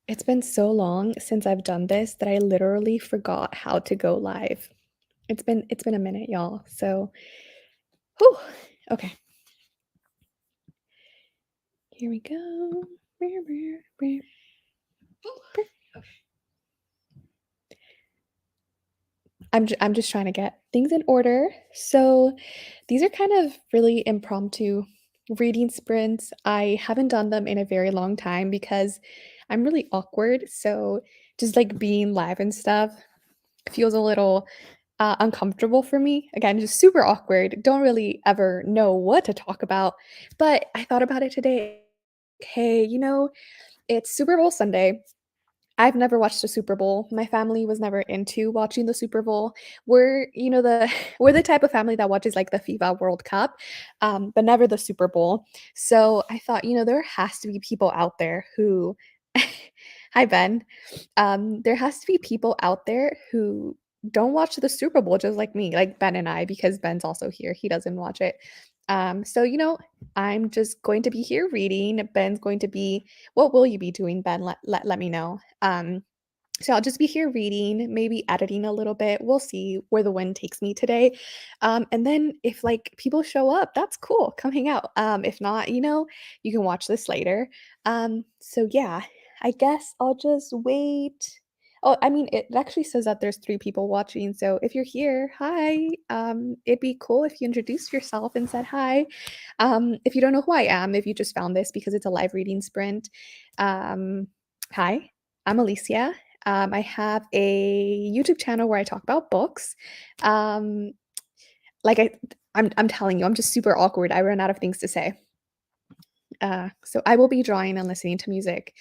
It's been so long since I've done this that I literally forgot how to go live. It's been a minute, y'all. So, whew. Okay, here we go. I'm just trying to get things in order. So, these are kind of really impromptu reading sprints. I haven't done them in a very long time because I'm really awkward. So, just like being live and stuff feels a little uncomfortable for me. Again, just super awkward. Don't really ever know what to talk about. But I thought about it today. Hey, it's Super Bowl Sunday. I've never watched a Super Bowl. My family was never into watching the Super Bowl. We're we're the type of family that watches like the FIFA World Cup, but never the Super Bowl. So I thought, there has to be people out there who Hi Ben. There has to be people out there who don't watch the Super Bowl just like me, like Ben and I, because Ben's also here. He doesn't watch it. So I'm just going to be here reading. Ben's going to be what will you be doing, Ben? Let me know. So I'll just be here reading, maybe editing a little bit. We'll see where the wind takes me today. And then if like people show up, that's cool. Come hang out. If not, you can watch this later. So yeah, I guess I'll just wait. Oh, I mean, it actually says that there's three people watching. So if you're here, hi. It'd be cool if you introduced yourself and said hi. If you don't know who I am, if you just found this because it's a live reading sprint, hi, I'm Alicia. I have a YouTube channel where I talk about books. Um, like I'm telling you, I'm just super awkward. I run out of things to say. So I will be drawing and listening to music.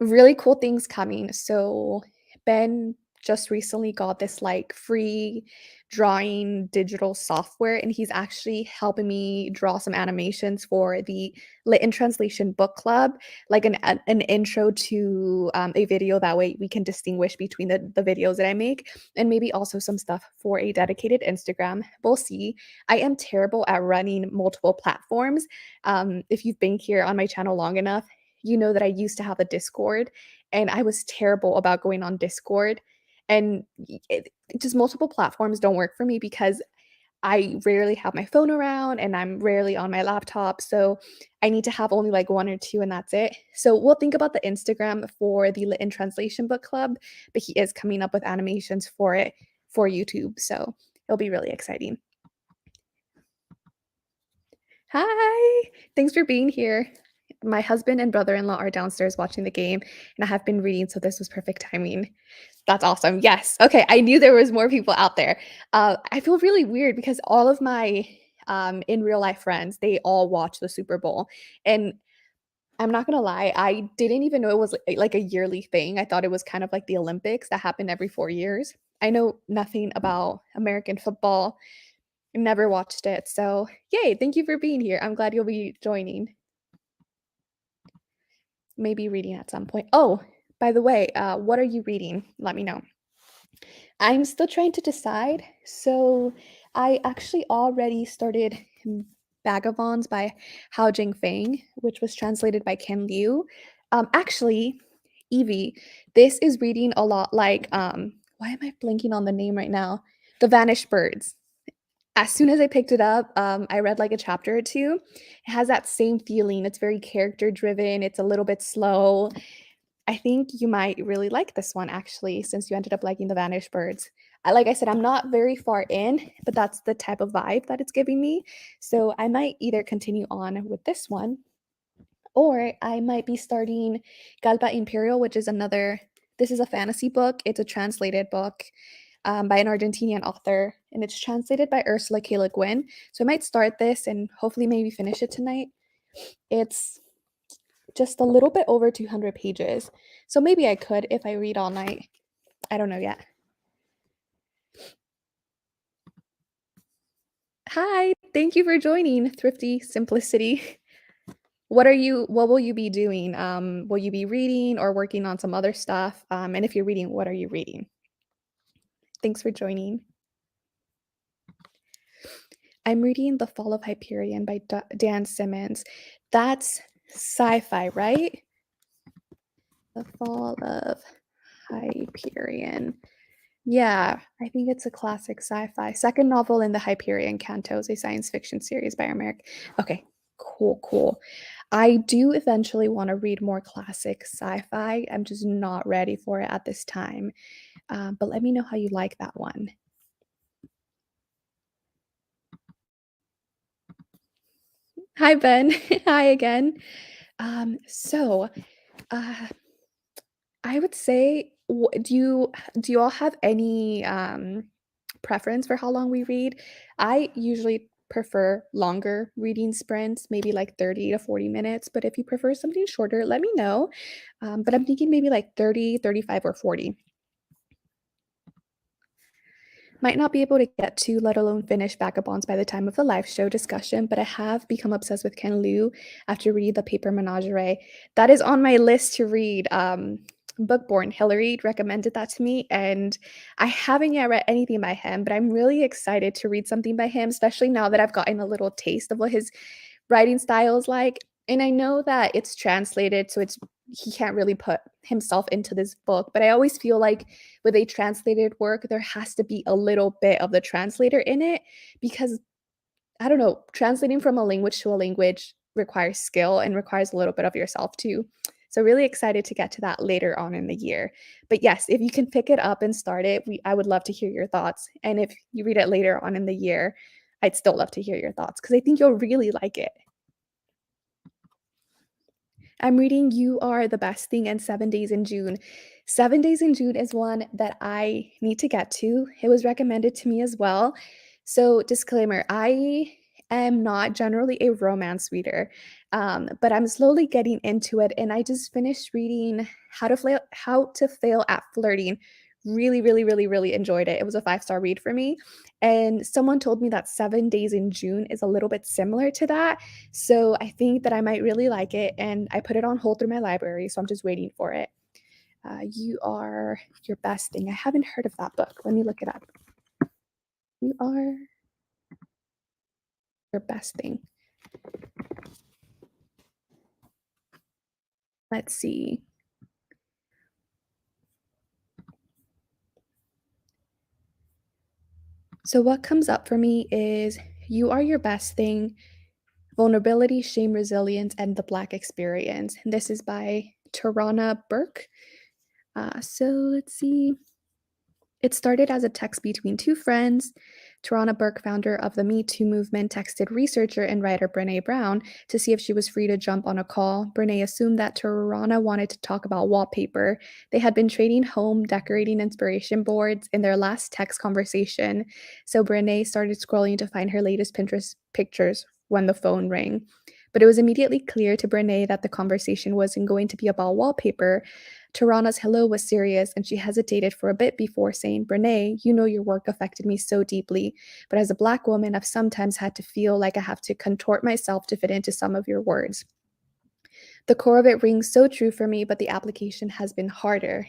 Really cool things coming. So Ben just recently got this like free drawing digital software, and he's actually helping me draw some animations for the Lit in Translation book club, like an intro to a video. That way we can distinguish between the videos that I make, and maybe also some stuff for a dedicated Instagram. We'll see. I am terrible at running multiple platforms. If you've been here on my channel long enough, you know that I used to have a Discord, and I was terrible about going on Discord. And just multiple platforms don't work for me because I rarely have my phone around and I'm rarely on my laptop. So I need to have only like one or two, and that's it. So we'll think about the Instagram for the Lit in Translation book club, but he is coming up with animations for it for YouTube. So it'll be really exciting. Hi, thanks for being here. My husband and brother-in-law are downstairs watching the game, and I have been reading, so this was perfect timing. That's awesome. Yes. Okay, I knew there was more people out there. I feel really weird because all of my in real life friends, they all watch the Super Bowl, and I'm not gonna lie, I didn't even know it was like a yearly thing. I thought it was kind of like the Olympics that happened every 4 years. I know nothing about American football. Never watched it. So, yay, thank you for being here. I'm glad you'll be joining. Maybe reading at some point. Oh, by the way, what are you reading? Let me know. I'm still trying to decide. So, I actually already started Vagabonds by Hao Jingfeng, which was translated by Ken Liu. Actually, Evie, this is reading a lot like why am I blanking on the name right now? The Vanished Birds. As soon as I picked it up, I read like a chapter or two. It has that same feeling. It's very character driven. It's a little bit slow. I think you might really like this one actually, since you ended up liking the Vanished Birds. Like I said, I'm not very far in, but that's the type of vibe that it's giving me. So I might either continue on with this one, or I might be starting Galba Imperial, which is another. This is a fantasy book. It's a translated book by an Argentinian author, and it's translated by Ursula K. Le Guin. So I might start this and hopefully maybe finish it tonight. It's just a little bit over 200 pages. So maybe I could if I read all night. I don't know yet. Hi, thank you for joining Thrifty Simplicity. What will you be doing? Will you be reading or working on some other stuff? And if you're reading, what are you reading? Thanks for joining. I'm reading The Fall of Hyperion by Dan Simmons. That's sci-fi, right? The Fall of Hyperion. Yeah, I think it's a classic sci-fi. Second novel in the Hyperion Cantos, a science fiction series by Americ. Okay, cool, cool. I do eventually want to read more classic sci-fi. I'm just not ready for it at this time. But let me know how you like that one. Hi, Ben. Hi again. So uh, I would say, do you all have any preference for how long we read? I usually prefer longer reading sprints, maybe like 30 to 40 minutes. But if you prefer something shorter, let me know. But I'm thinking maybe like 30, 35, or 40. Might not be able to get to, let alone finish Vagabonds by the time of the live show discussion, but I have become obsessed with Ken Liu after reading The Paper Menagerie. That is on my list to read. Bookborn Hillary recommended that to me, and I haven't yet read anything by him, but I'm really excited to read something by him, especially now that I've gotten a little taste of what his writing style is like. And I know that it's translated, so it's he can't really put himself into this book, but I always feel like with a translated work, there has to be a little bit of the translator in it because I don't know, translating from a language to a language requires skill and requires a little bit of yourself too. So really excited to get to that later on in the year. But yes, if you can pick it up and start it, I would love to hear your thoughts. And if you read it later on in the year, I'd still love to hear your thoughts because I think you'll really like it. I'm reading You Are the Best Thing and 7 Days in June. 7 Days in June is one that I need to get to. It was recommended to me as well. So, disclaimer, I am not generally a romance reader, but I'm slowly getting into it. And I just finished reading How to Fail at Flirting. Really, really, really, really enjoyed it. It was a 5-star read for me. And someone told me that 7 Days in June is a little bit similar to that. So I think that I might really like it, and I put it on hold through my library, so I'm just waiting for it. You Are Your Best Thing. I haven't heard of that book. Let me look it up. You Are Your Best Thing. Let's see. So what comes up for me is You Are Your Best Thing, Vulnerability, Shame, Resilience, and the Black Experience. And this is by Tarana Burke. So let's see. It started as a text between two friends. Tarana Burke, founder of the Me Too movement, texted researcher and writer Brene Brown to see if she was free to jump on a call. Brene assumed that Tarana wanted to talk about wallpaper. They had been trading home decorating inspiration boards in their last text conversation, so Brene started scrolling to find her latest Pinterest pictures when the phone rang. But it was immediately clear to Brene that the conversation wasn't going to be about wallpaper. Tarana's hello was serious, and she hesitated for a bit before saying, Brene, you know your work affected me so deeply, but as a Black woman, I've sometimes had to feel like I have to contort myself to fit into some of your words. The core of it rings so true for me, but the application has been harder.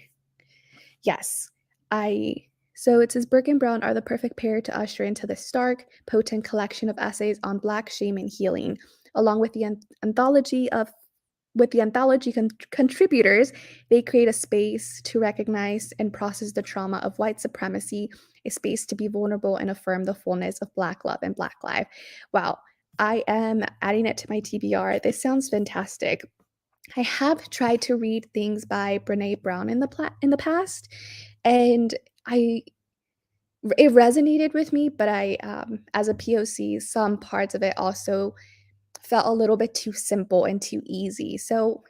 Yes, I. So it says Burke and Brown are the perfect pair to usher into this stark, potent collection of essays on Black shame and healing, along with the anthology of contributors, they create a space to recognize and process the trauma of white supremacy, a space to be vulnerable and affirm the fullness of Black love and Black life. Wow, I am adding it to my TBR. This sounds fantastic. I have tried to read things by Brene Brown in the past, and I it resonated with me, but as a POC, some parts of it also felt a little bit too simple and too easy. So,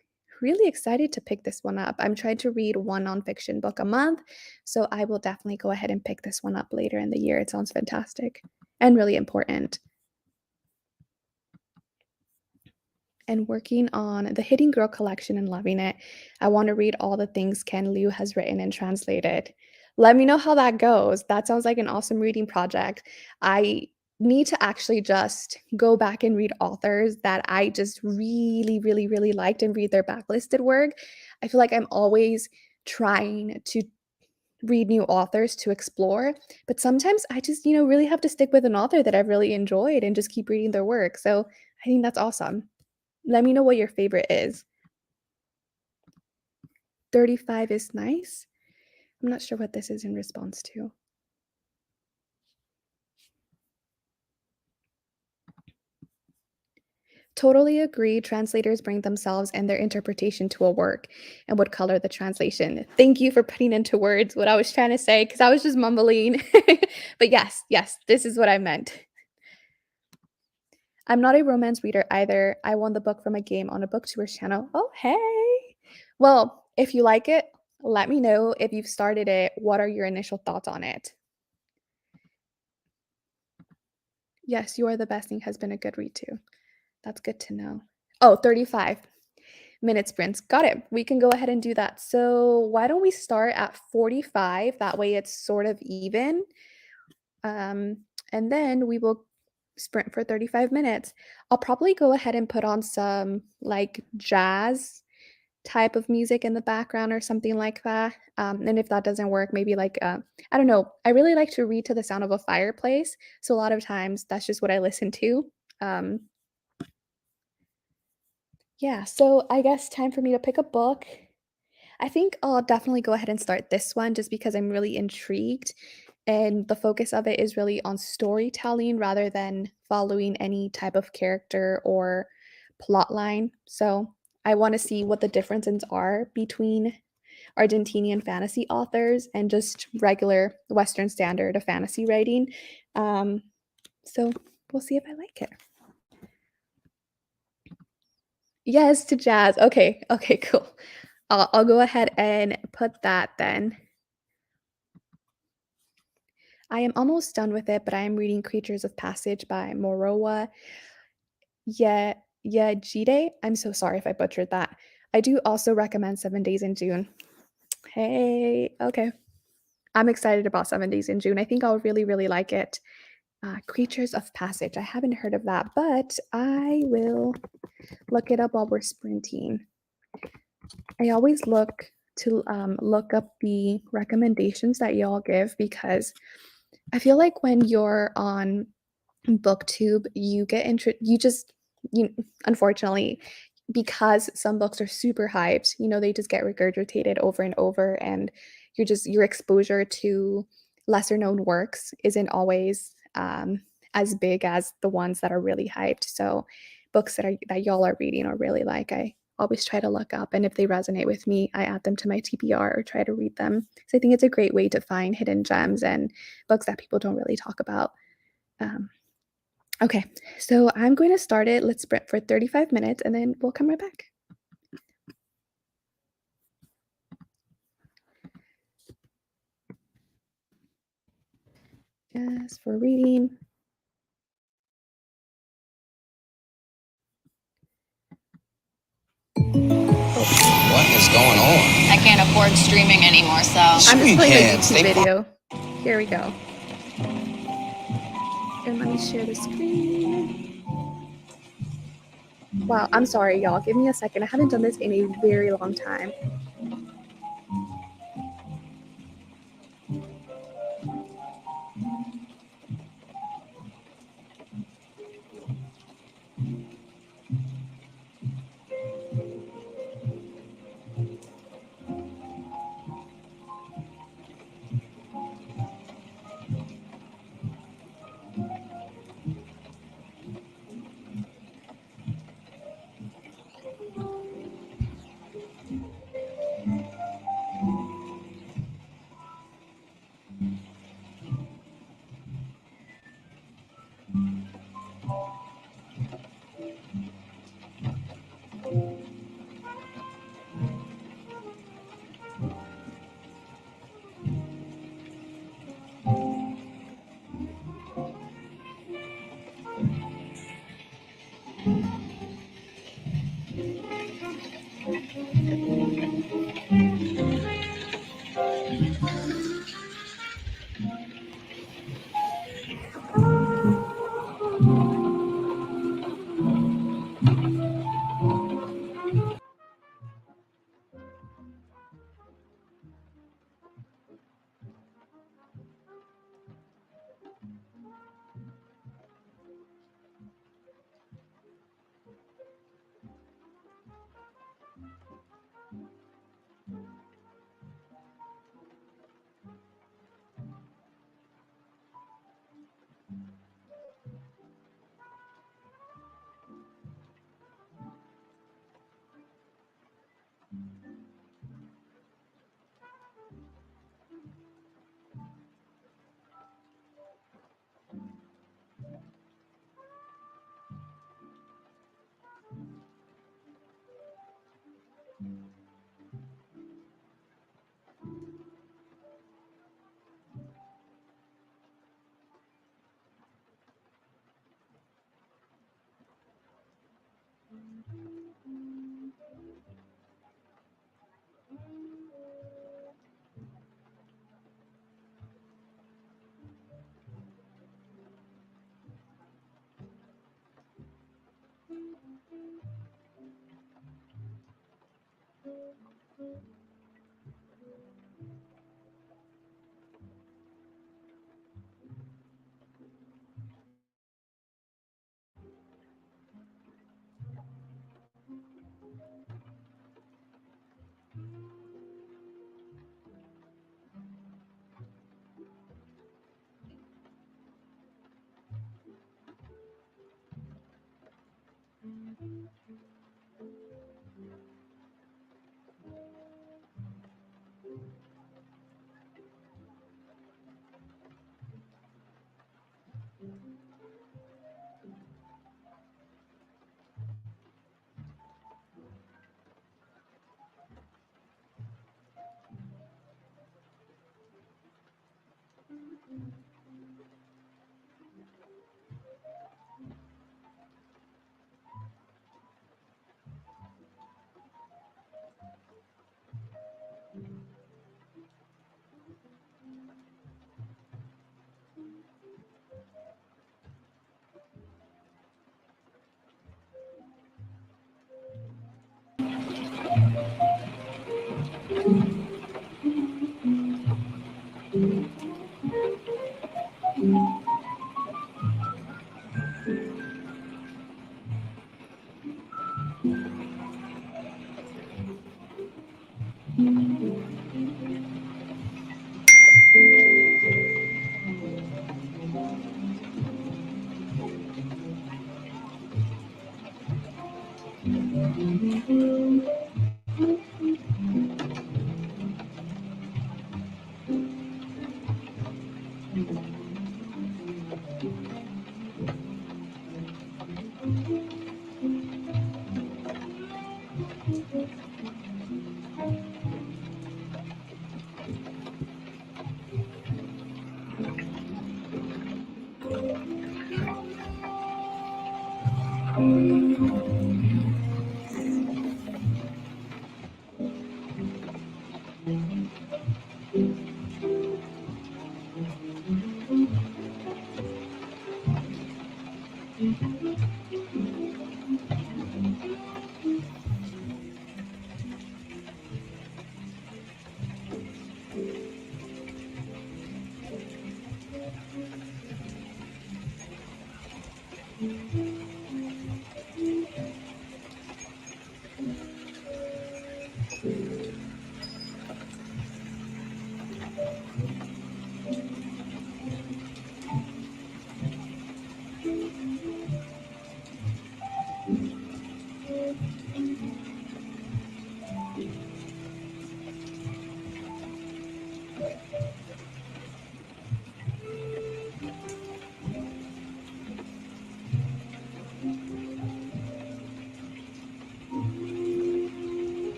really excited to pick this one up. I'm trying to read one nonfiction book a month, so I will definitely go ahead and pick this one up later in the year. It sounds fantastic and really important. And working on the Hidden Girl collection and loving it. I want to read all the things Ken Liu has written and translated. Let me know how that goes. That sounds like an awesome reading project. I need to actually just go back and read authors that I just really, really, really liked and read their backlisted work. I feel like I'm always trying to read new authors to explore, but sometimes I just, really have to stick with an author that I've really enjoyed and just keep reading their work. So I think that's awesome. Let me know what your favorite is. 35 is nice. I'm not sure what this is in response to. Totally agree. Translators bring themselves and their interpretation to a work and would color the translation. Thank you for putting into words what I was trying to say because I was just mumbling. But yes, yes, this is what I meant. I'm not a romance reader either. I won the book from a game on a booktubers channel. Oh, hey. Well, if you like it, let me know. If you've started it, what are your initial thoughts on it? Yes, You Are the Best Thing has been a good read too. That's good to know. Oh, 35 minute sprints. Got it. We can go ahead and do that. So why don't we start at 45? That way it's sort of even. Um, and then we will sprint for 35 minutes. I'll probably go ahead and put on some like jazz type of music in the background or something like that. And if that doesn't work, maybe like I don't know. I really like to read to the sound of a fireplace, so a lot of times that's just what I listen to. Um, yeah, so I guess time for me to pick a book. I think I'll definitely go ahead and start this one just because I'm really intrigued. And the focus of it is really on storytelling rather than following any type of character or plot line. So I want to see what the differences are between Argentinian fantasy authors and just regular Western standard of fantasy writing. Um, so we'll see if I like it. Yes, to jazz. Okay, okay, cool. I'll go ahead and put that then. I am almost done with it, but I am reading Creatures of Passage by Morowa Yejide. I'm so sorry if I butchered that. I do also recommend 7 Days in June. Hey, okay. I'm excited about 7 Days in June. I think I'll really, really like it. Creatures of Passage. I haven't heard of that, but I will look it up while we're sprinting. I always look up the recommendations that y'all give because I feel like when you're on booktube you get you just you unfortunately because some books are super hyped, they just get regurgitated over and over, and your exposure to lesser known works isn't always as big as the ones that are really hyped. So books that y'all are reading or really like, I always try to look up, and if they resonate with me, I add them to my TBR or try to read them. So I think it's a great way to find hidden gems and books that people don't really talk about. um, Okay, so I'm going to start it. Let's sprint for 35 minutes and then we'll come right back. Yes, for reading. What is going on? I can't afford streaming anymore, so I'm just playing a YouTube video. Here we go. And let me share the screen. Wow, I'm sorry, y'all. Give me a second. I haven't done this in a very long time.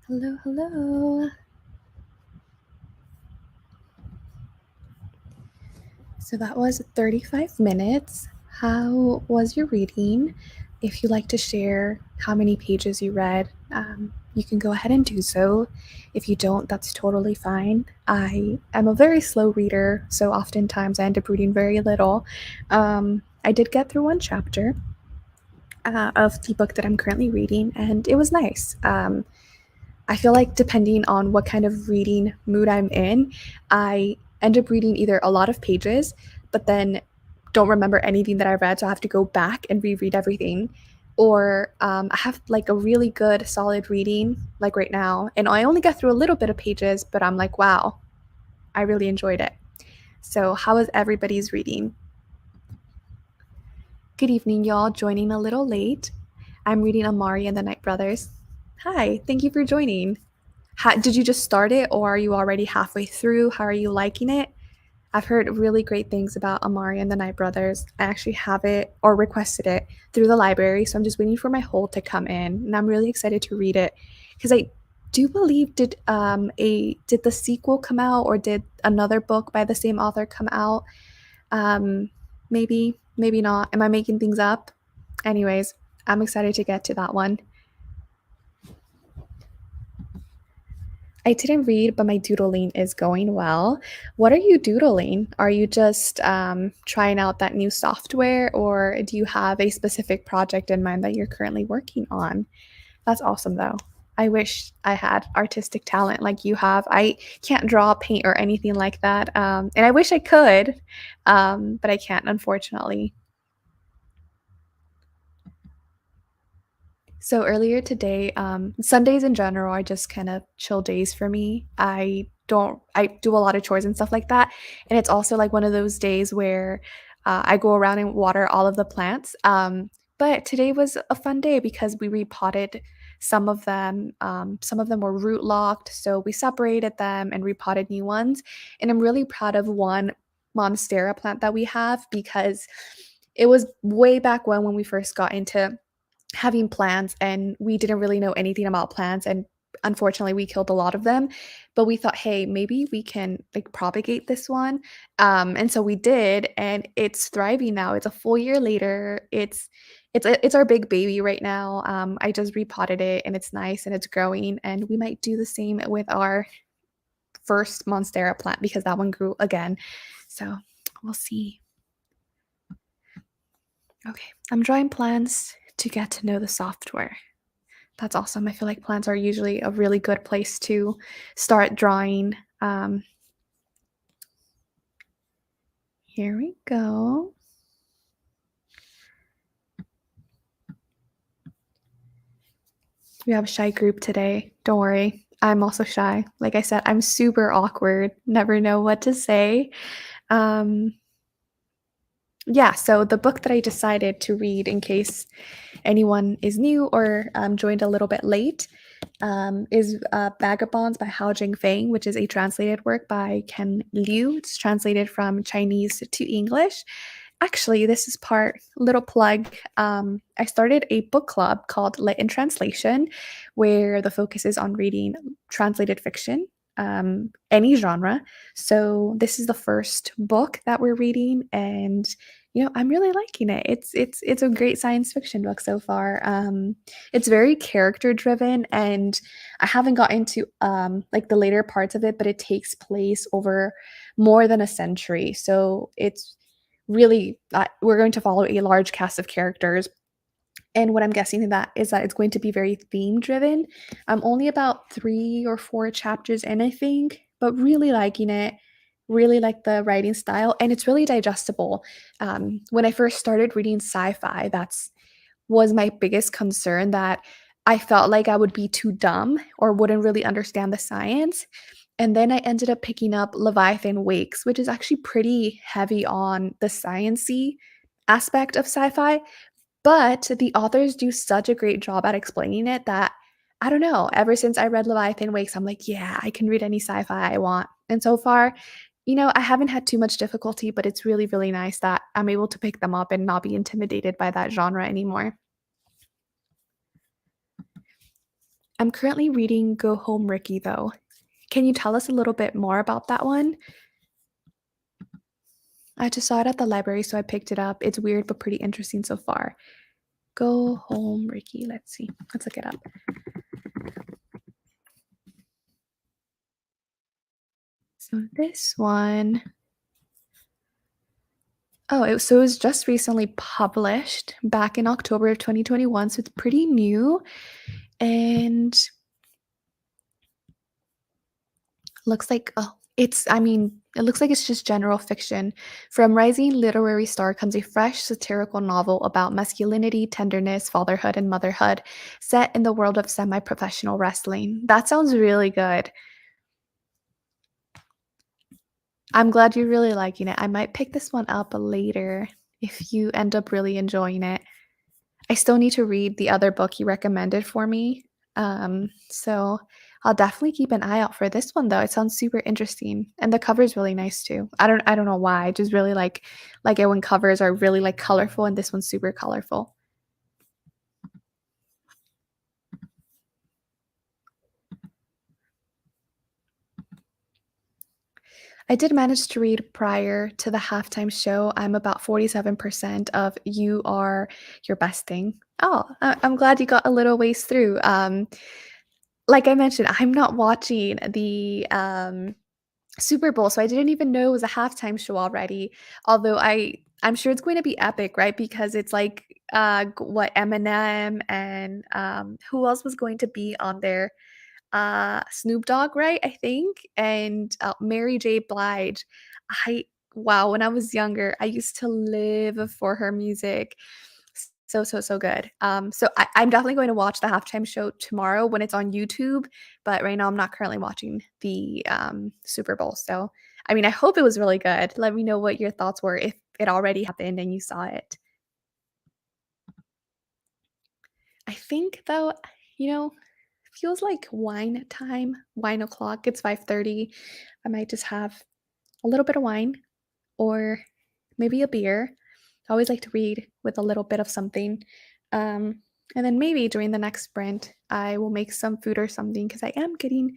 Hello, hello. So that was 35 minutes. How was your reading? If you'd like to share how many pages you read, you can go ahead and do so. If you don't, that's totally fine. I am a very slow reader, so oftentimes I end up reading very little. I did get through one chapter of the book that I'm currently reading, and it was nice. I feel like depending on what kind of reading mood I'm in, I end up reading either a lot of pages, but then don't remember anything that I read, so I have to go back and reread everything. Or I have like a really good solid reading, like right now, and I only get through a little bit of pages, but I'm like, wow, I really enjoyed it. So, how is everybody's reading? Good evening, y'all. Joining a little late. I'm reading Amari and the Night Brothers. Hi, thank you for joining. Did you just start it or are you already halfway through? How are you liking it? I've heard really great things about Amari and the Night Brothers. I actually have it or requested it through the library, so I'm just waiting for my hold to come in, and I'm really excited to read it because I do believe did the sequel come out or did another book by the same author come out? Um, maybe not. Am I making things up? Anyways, I'm excited to get to that one. I didn't read, but my doodling is going well. What are you doodling? Are you just trying out that new software, or do you have a specific project in mind that you're currently working on? That's awesome, though. I wish I had artistic talent like you have. I can't draw, paint, or anything like that. And I wish I could, but I can't, unfortunately. So earlier today, Sundays in general are just kind of chill days for me. I do a lot of chores and stuff like that. And it's also like one of those days where I go around and water all of the plants. But today was a fun day because we repotted some of them. Some of them were root locked. So we separated them and repotted new ones. And I'm really proud of one monstera plant that we have because it was way back when we first got into having plants and we didn't really know anything about plants, and unfortunately we killed a lot of them, but we thought, hey, maybe we can like propagate this one. And so we did, and it's thriving now. It's a full year later. It's our big baby right now. I just repotted it and it's nice and it's growing, and we might do the same with our first monstera plant because that one grew again. So we'll see. Okay, I'm drawing plants to get to know the software. That's awesome. I feel like plants are usually a really good place to start drawing. Here we go. We have a shy group today. Don't worry. I'm also shy. Like I said, I'm super awkward. Never know what to say. Um, yeah, so the book that I decided to read in case anyone is new or joined a little bit late is Vagabonds by Hao Jingfeng, which is a translated work by Ken Liu. It's translated from Chinese to English. Actually, this is part little plug. I started a book club called Lit in Translation, where the focus is on reading translated fiction, any genre. So this is the first book that we're reading, and I'm really liking it. It's a great science fiction book so far. It's very character driven, and I haven't got into like the later parts of it, but it takes place over more than a century. So it's really we're going to follow a large cast of characters, and what I'm guessing in that is that it's going to be very theme driven. I'm only about 3 or 4 chapters in, I think, but really liking it. Really like the writing style, and it's really digestible. When I first started reading sci-fi, that's was my biggest concern, that I felt like I would be too dumb or wouldn't really understand the science. And then I ended up picking up Leviathan Wakes, which is actually pretty heavy on the science-y aspect of sci-fi, but the authors do such a great job at explaining it that I don't know, ever since I read Leviathan Wakes, I'm like, yeah, I can read any sci-fi I want. And so far, I haven't had too much difficulty, but it's really, really nice that I'm able to pick them up and not be intimidated by that genre anymore. I'm currently reading Go Home Ricky, though. Can you tell us a little bit more about that one? I just saw it at the library, so I picked it up. It's weird, but pretty interesting so far. Go Home Ricky. Let's see. Let's look it up. So this one, so it was just recently published back in October of 2021, so it's pretty new. And Looks like I mean, it looks like it's just general fiction. From rising literary star comes a fresh satirical novel about masculinity, tenderness, fatherhood, and motherhood, set in the world of semi-professional wrestling. That sounds really good. I'm glad you're really liking it. I might pick this one up later if you end up really enjoying it. I still need to read the other book you recommended for me. So I'll definitely keep an eye out for this one though. It sounds super interesting. And the cover is really nice too. I don't know why. I just really like it when covers are really like colorful and this one's super colorful. I did manage to read prior to the halftime show. I'm about 47% of You Are Your Best Thing. Oh, I'm glad you got a little ways through. Like I mentioned, I'm not watching the Super Bowl, so I didn't even know it was a halftime show already. Although I'm sure it's going to be epic, right? Because it's like what Eminem and who else was going to be on there? Snoop Dogg, right? I think, and Mary J. Blige. I Wow, when I was younger, I used to live for her music. So good. I'm definitely going to watch the halftime show tomorrow when it's on YouTube, but right now I'm not currently watching the Super Bowl. So, I mean, I hope it was really good. Let me know what your thoughts were if it already happened and you saw it. I think though, you know, feels like wine time, wine o'clock. It's 5:30. I might just have a little bit of wine or maybe a beer. I always like to read with a little bit of something. Um, and then maybe during the next sprint, I will make some food or something because I am getting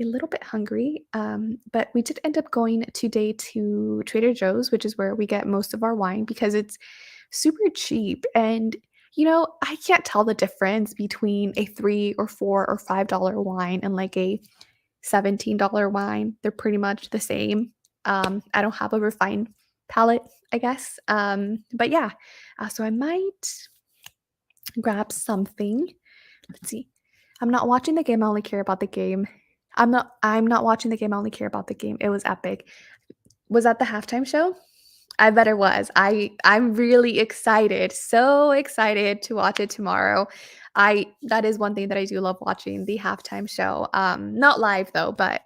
a little bit hungry. But we did end up going today to Trader Joe's, which is where we get most of our wine because it's super cheap. And, I can't tell the difference between a 3 or 4 or $5 wine and like a $17 wine. They're pretty much the same. I don't have a refined palate, I guess. But yeah, so I might grab something. Let's see. I'm not watching the game. I only care about the game. I'm not watching the game. I only care about the game. It was epic. Was that the halftime show? I bet it was. I'm really excited, so excited to watch it tomorrow. I That is one thing that I do love watching, the halftime show. Not live though, but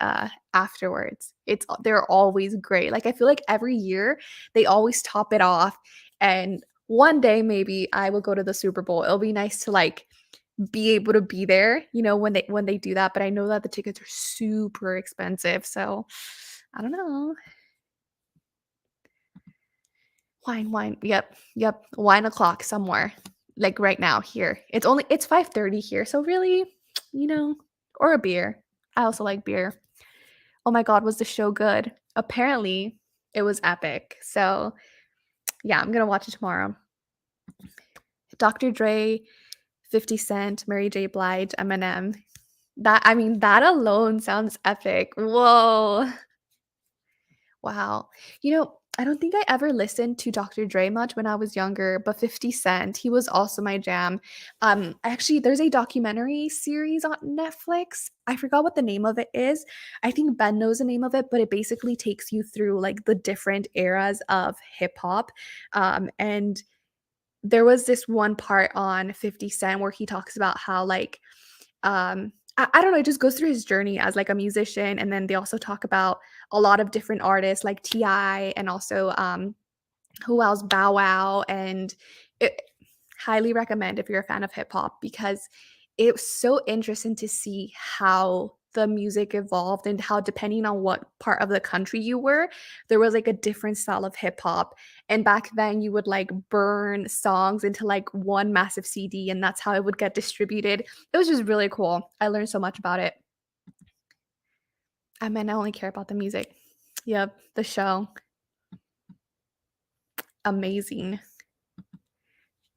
afterwards. They're always great. Like I feel like every year they always top it off. And one day maybe I will go to the Super Bowl. It'll be nice to like be able to be there, when they do that. But I know that the tickets are super expensive. So I don't know. Wine. Yep. Wine o'clock somewhere. Like right now here. It's 5:30 here. So really, you know, or a beer. I also like beer. Oh my god, was the show good? Apparently, it was epic. So, yeah, I'm gonna watch it tomorrow. Dr. Dre, 50 Cent, Mary J. Blige, Eminem. That alone sounds epic. Whoa. Wow. I don't think I ever listened to Dr. Dre much when I was younger, but 50 Cent, he was also my jam. Actually, there's a documentary series on Netflix. I forgot what the name of it is. I think Ben knows the name of it, but it basically takes you through like the different eras of hip hop. And there was this one part on 50 Cent where he talks about how like I don't know, it just goes through his journey as like a musician, and then they also talk about a lot of different artists like Ti and also who else, Bow Wow, and it, highly recommend if you're a fan of hip hop because it was so interesting to see how the music evolved and how depending on what part of the country you were, there was like a different style of hip hop. And back then you would like burn songs into like one massive CD and that's how it would get distributed. It was just really cool. I learned so much about it. I only care about the music. Yep, the show. Amazing.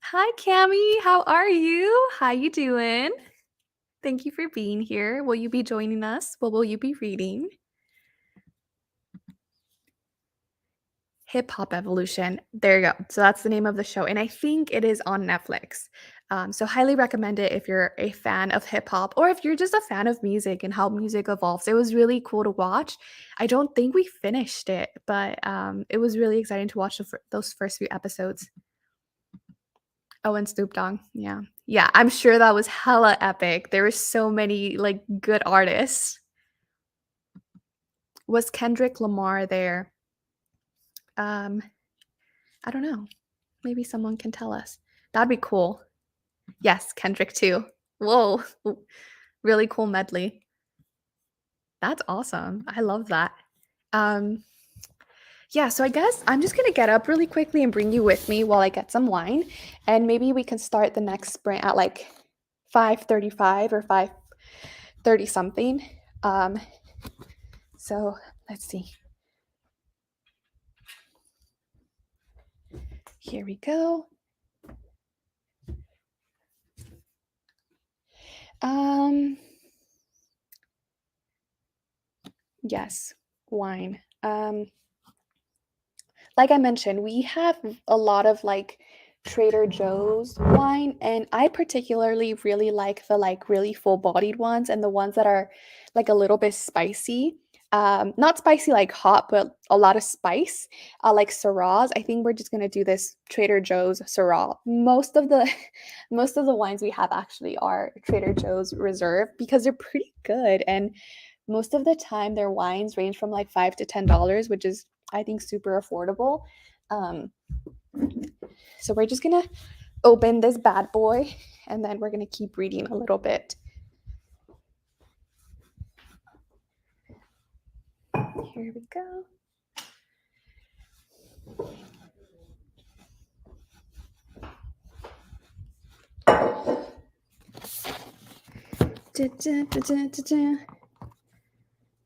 Hi, Cami. How are you? How you doing? Thank you for being here. Will you be joining us? What will you be reading? Hip Hop Evolution. There you go. So that's the name of the show, and I think it is on Netflix. So highly recommend it if you're a fan of hip hop or if you're just a fan of music and how music evolves. It was really cool to watch. I don't think we finished it, but it was really exciting to watch those first few episodes. Oh, and Snoop Dogg. Yeah. Yeah, I'm sure that was hella epic. There were so many like good artists. Was Kendrick Lamar there? Um, I don't know. Maybe someone can tell us. That'd be cool. Yes, Kendrick too. Whoa. Really cool medley. That's awesome. I love that. Um, yeah, so I guess I'm just gonna get up really quickly and bring you with me while I get some wine, and maybe we can start the next sprint at like 5:35 or 5:30 something. Um, so let's see. Here we go. Um, yes, wine. Like I mentioned, we have a lot of like Trader Joe's wine, and I particularly really like the like really full-bodied ones and the ones that are like a little bit spicy. Not spicy like hot, but a lot of spice, like Syrahs. I think we're just gonna do this Trader Joe's Syrah. Most of the most of the wines we have actually are Trader Joe's Reserve because they're pretty good, and most of the time their wines range from like $5 to $10, which is I think super affordable. Um, so we're just gonna open this bad boy and then we're gonna keep reading a little bit. Here we go.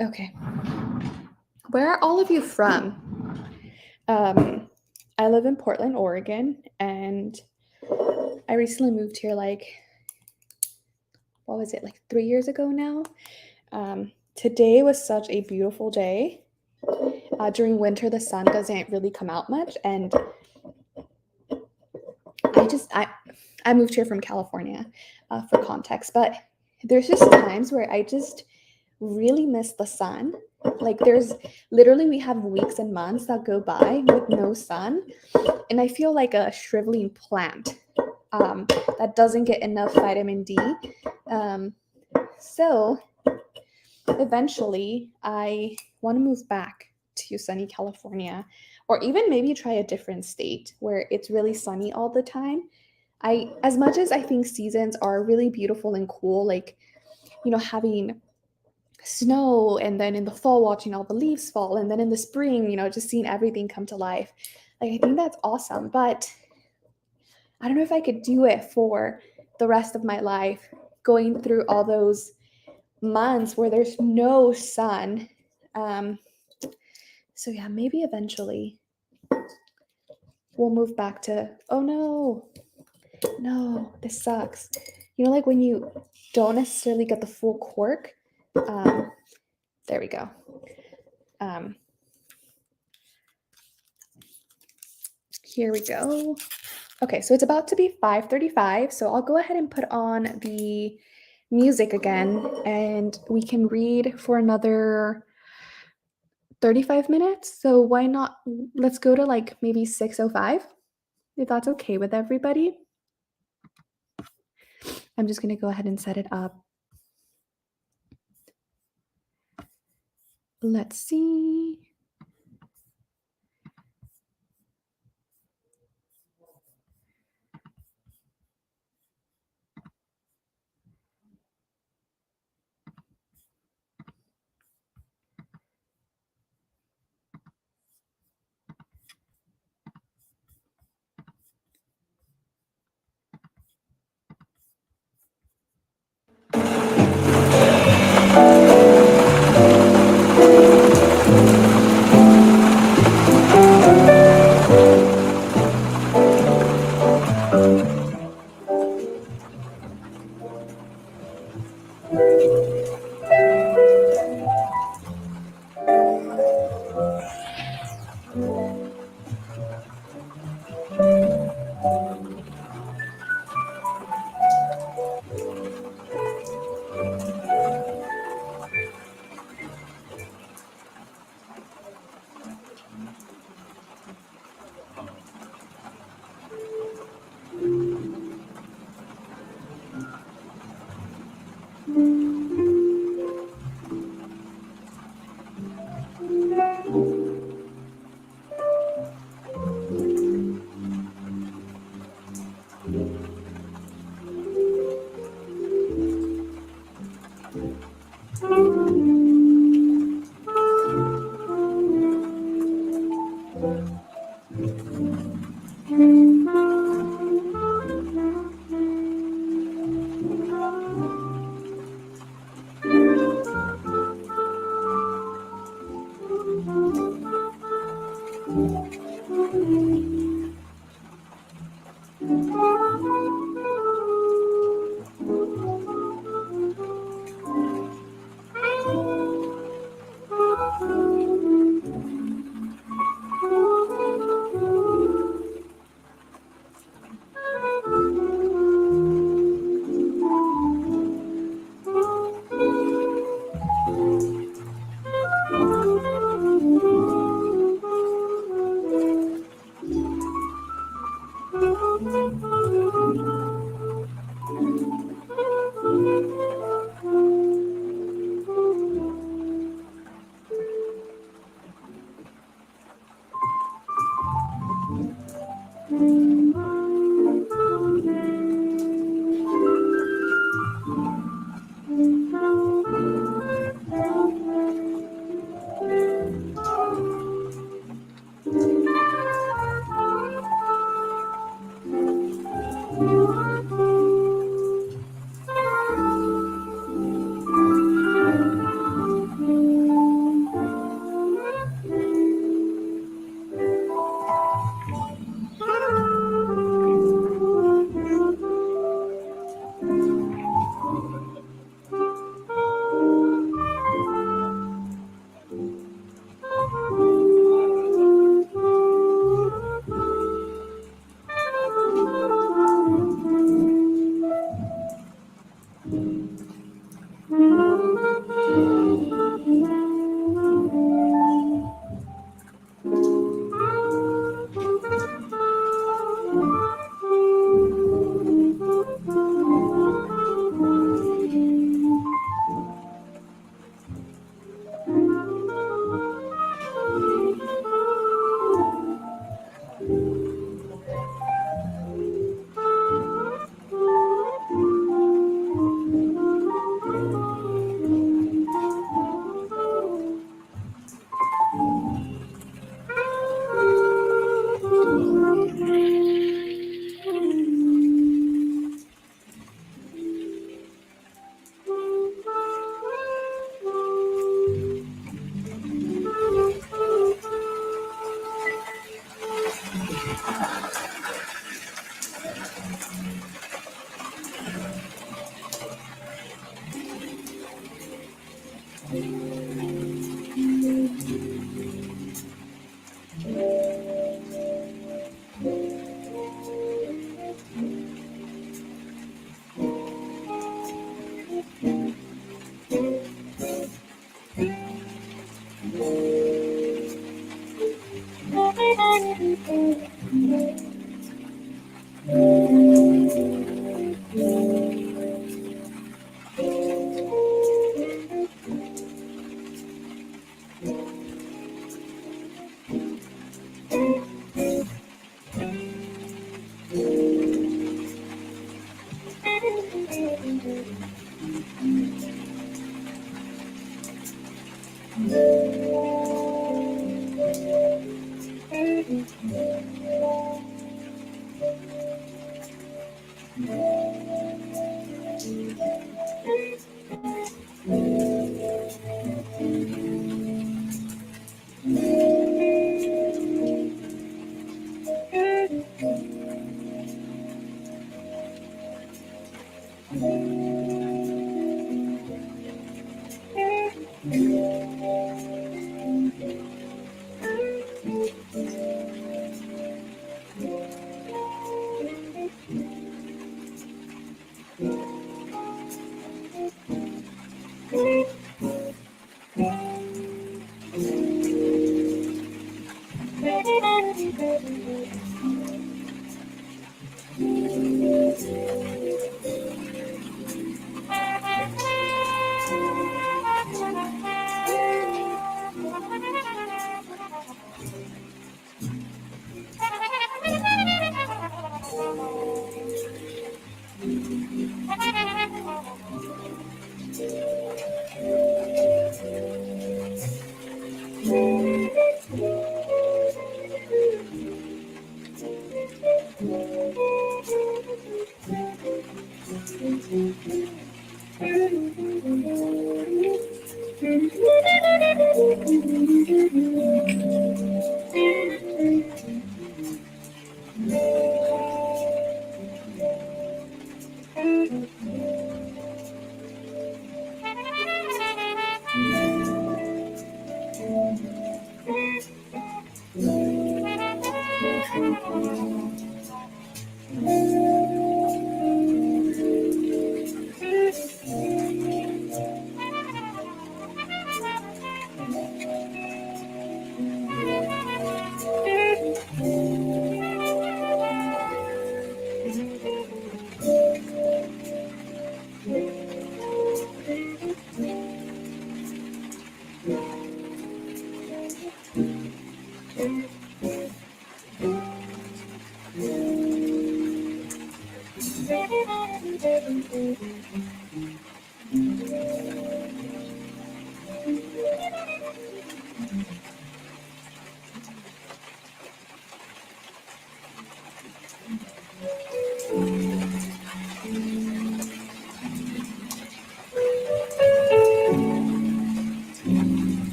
Okay. Where are all of you from? I live in Portland, Oregon, and I recently moved here like, what was it, like 3 years ago now? Today was such a beautiful day. During winter, the sun doesn't really come out much, and I moved here from California, for context, but there's just times where I just really miss the sun. Like there's literally we have weeks and months that go by with no sun, and I feel like a shriveling plant that doesn't get enough vitamin D. So eventually, I want to move back to sunny California, or even maybe try a different state where it's really sunny all the time. As much as I think seasons are really beautiful and cool, like, having snow and then in the fall watching all the leaves fall and then in the spring, just seeing everything come to life. Like, I think that's awesome, but I don't know if I could do it for the rest of my life, going through all those months where there's no sun. Um, so yeah, maybe eventually we'll move back to, oh no, this sucks. Like when you don't necessarily get the full cork. There we go. Here we go. Okay, so it's about to be 5:35, so I'll go ahead and put on the music again, and we can read for another 35 minutes. So why not? Let's go to like maybe 6:05, if that's okay with everybody. I'm just gonna go ahead and set it up. Let's see.